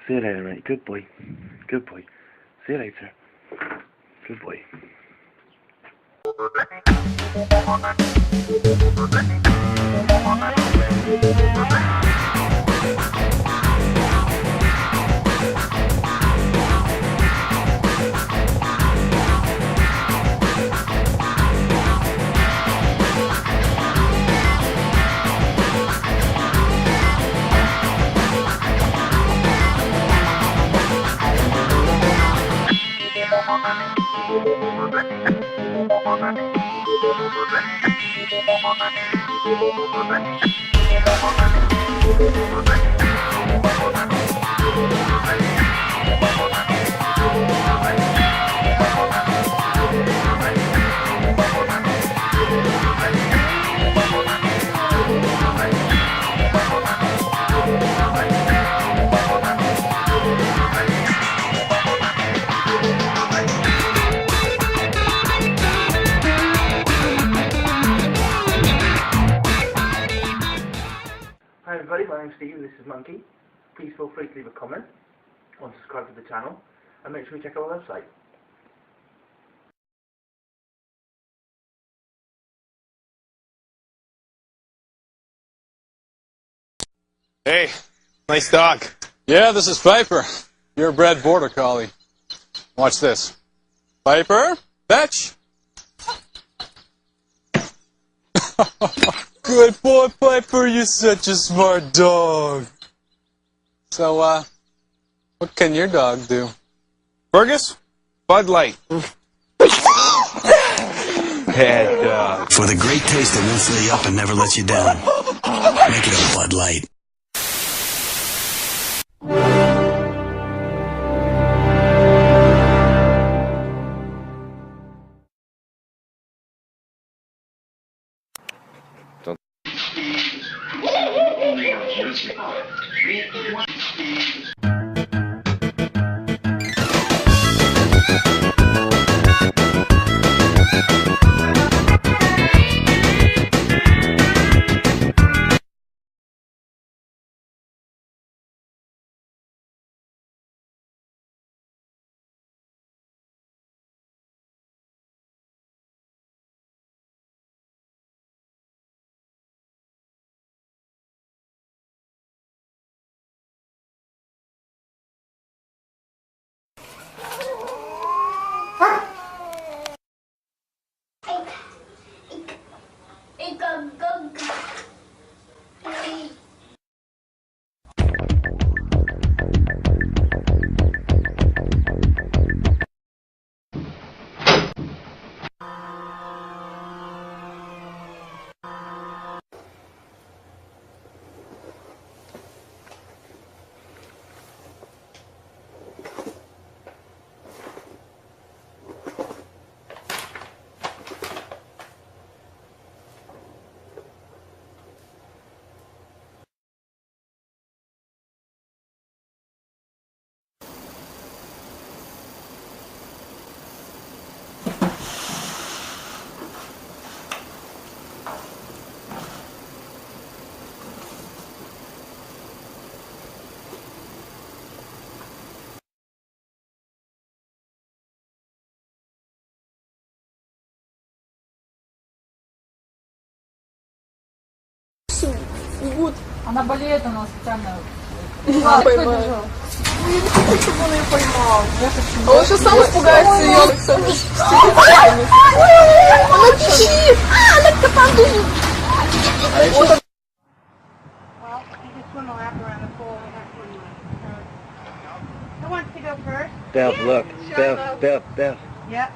See you later, mate. Good boy. Good boy. See you later. Good boy. Hi everybody, my name's Steve and this is Monkey. Please feel free to leave a comment or subscribe to the channel and make sure you check out our website. Hey, nice dog. Yeah, this is Piper, your bred border collie. Watch this. Piper, fetch. Good boy, Piper, you're such a smart dog. So, what can your dog do? Fergus, Bud Light. Bad dog. For the great taste that won't fill you up and never lets you down. Make it a Bud Light. Она болеет, она специально... А, поймала. Я не хочу, чтобы он ее поймал. А он сейчас сам испугается ее. Она пищит! Она копандует! Who wants to go first? Beth, look. Beth. Yep.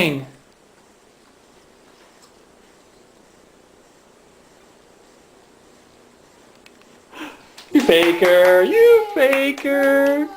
doing? You faker! You faker!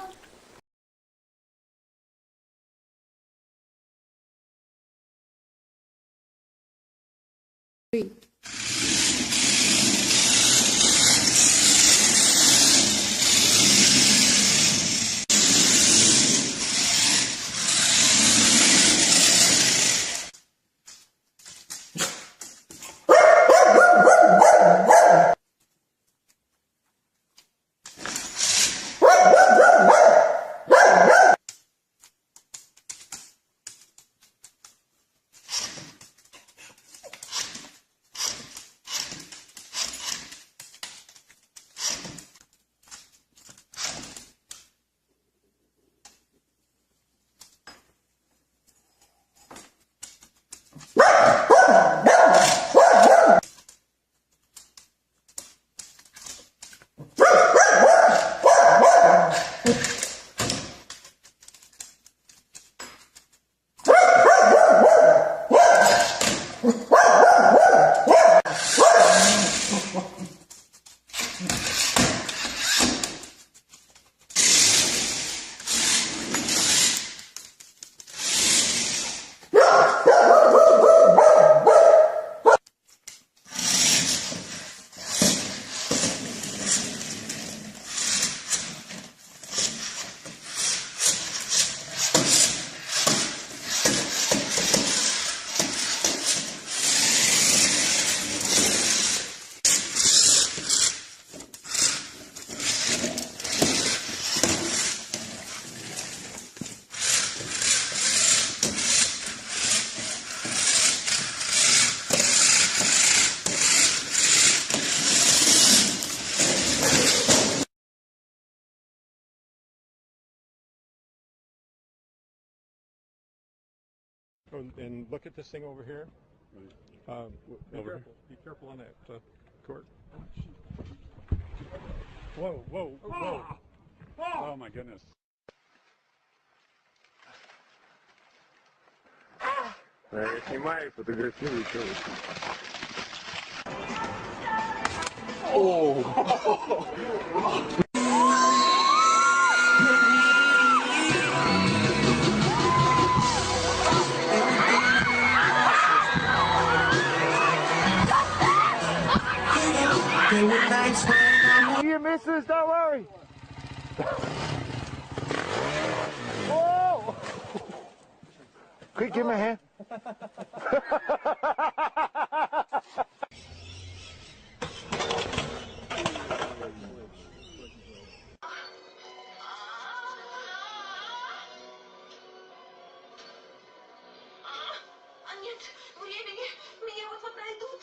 And look at this thing over here. Be careful on that cord. Whoa, whoa, whoa. Oh my goodness. Снимай, фотографируй, что вы. You missus, don't worry. Whoa! Quick, give me a hand. Нет времени, меня вот-вот найдут.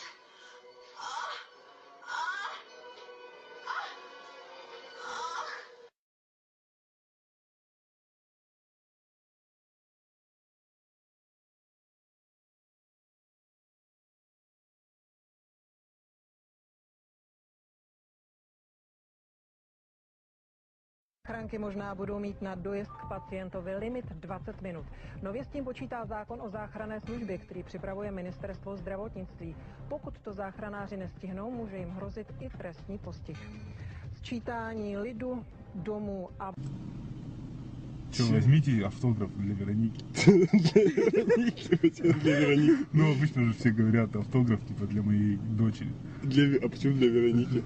Záchranky možná budou mít na dojezd k pacientovi limit 20 minut. Nově s tím počítá zákon o záchranné službě, který připravuje Ministerstvo zdravotnictví. Pokud to záchranáři nestihnou, může jim hrozit i trestní postih. Sčítání lidu, domů a... Что, возьмите автограф для Вероники. Для Вероники? Ну, обычно же все говорят автограф, типа, для моей дочери. А почему для Вероники?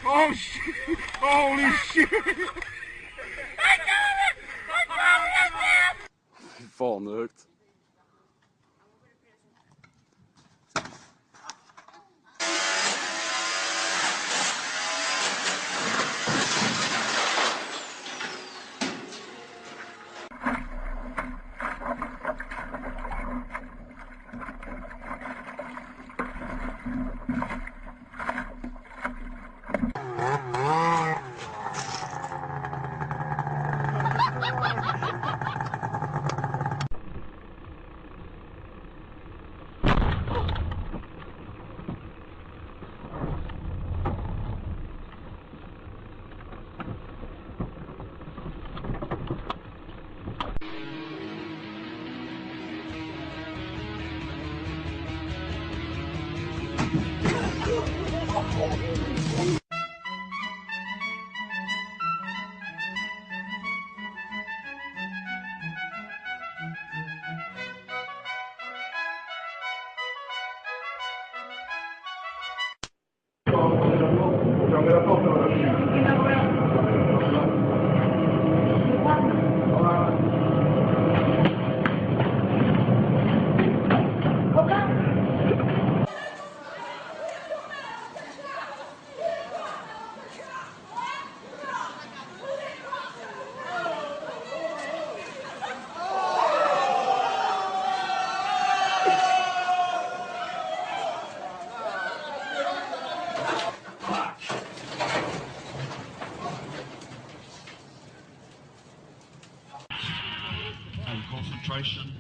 Oh shit! Holy shit! Vaneukt. Concentration.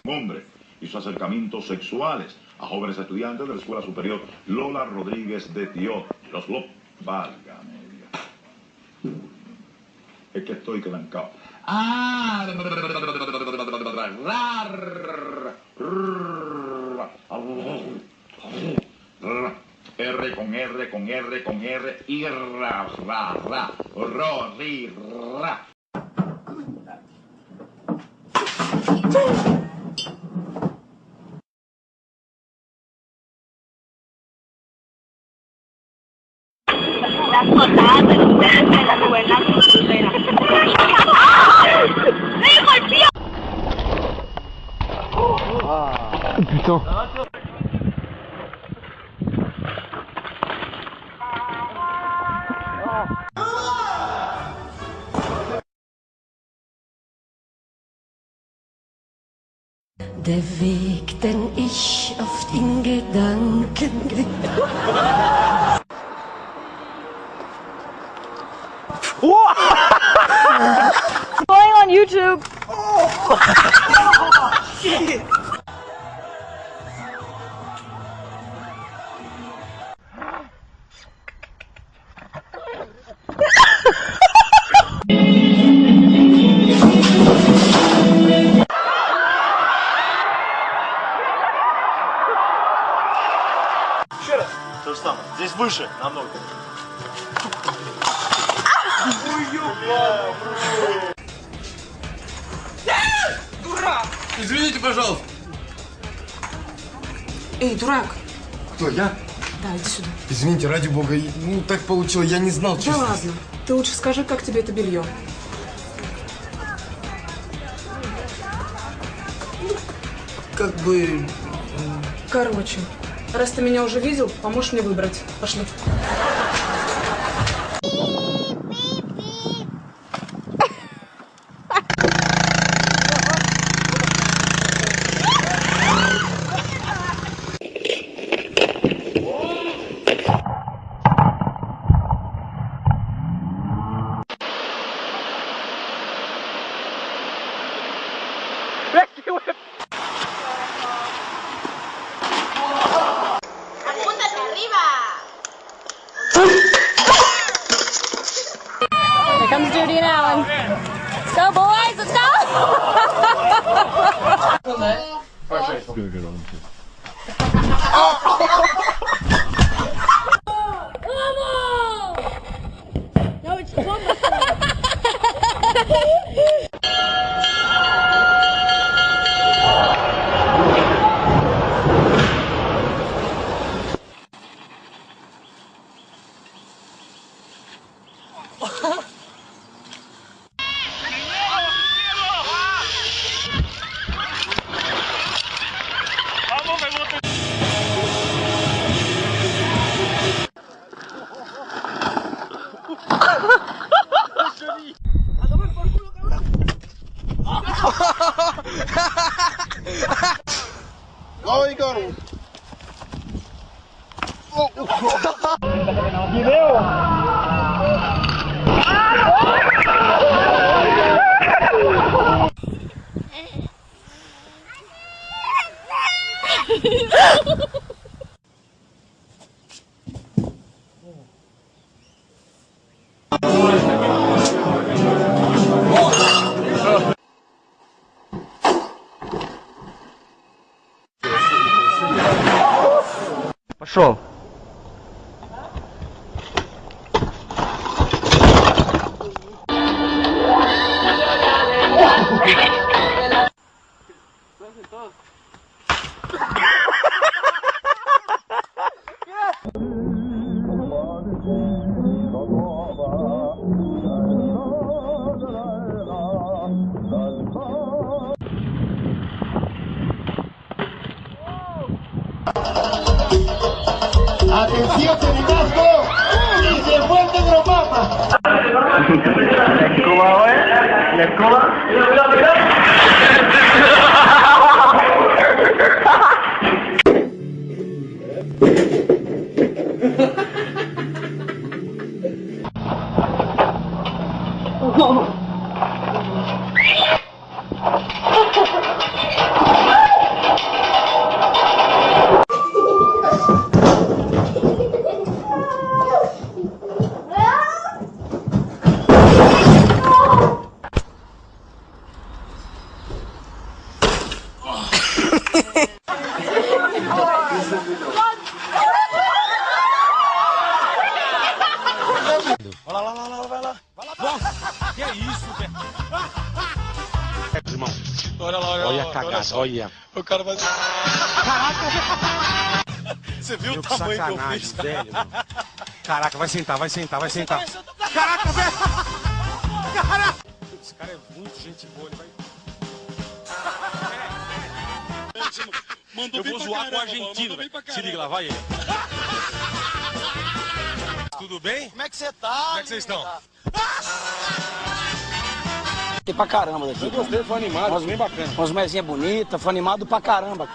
Hombre y sus acercamientos sexuales a jóvenes estudiantes de la Escuela Superior Lola Rodríguez de Tío. Los válgame Dios. Es que estoy clancado. R con R con R con R y ra ro ri ra. Las cosas de la novela. ¡Me golpeó! Putain. Der Weg, den ich oft in Gedanken Going on YouTube. Shit. Еще раз. То же самое. Здесь выше, намного. Дурак! Извините, пожалуйста. Эй, дурак! Кто, я? Да, иди сюда. Извините, ради бога, ну так получилось, я не знал, честно. Да ладно, ты лучше скажи, как тебе это белье. Как бы... Короче, раз ты меня уже видел, поможешь мне выбрать. Пошли. ¡Apúntate arriba! Here comes Judy and Alan. Let's go, boys! Let's go! No, it's wonderful. Oi, garoto. Пошел. Atención, Senegasco, y se fue el negro papa. ¿Cómo va, ¿La escoba? Olha lá, vai lá. Nossa, que é isso, velho? Irmão, Olha a cagada, olha. O cara vai... Caraca! Você viu Meu, o tamanho que eu sacanagem, fiz? velho, mano. Caraca, vai sentar. Caraca, velho! Caraca! Esse cara é muito gente boa, ele vai... Mandou Eu vou zoar com o argentino, velho. Se liga lá, vai ele. Tudo bem? Como é que você tá? Como é que vocês estão? Tem pra caramba daqui. Eu gostei, foi animado, foi bem bacana. Umas mesinhas bonitas, foi animado pra caramba.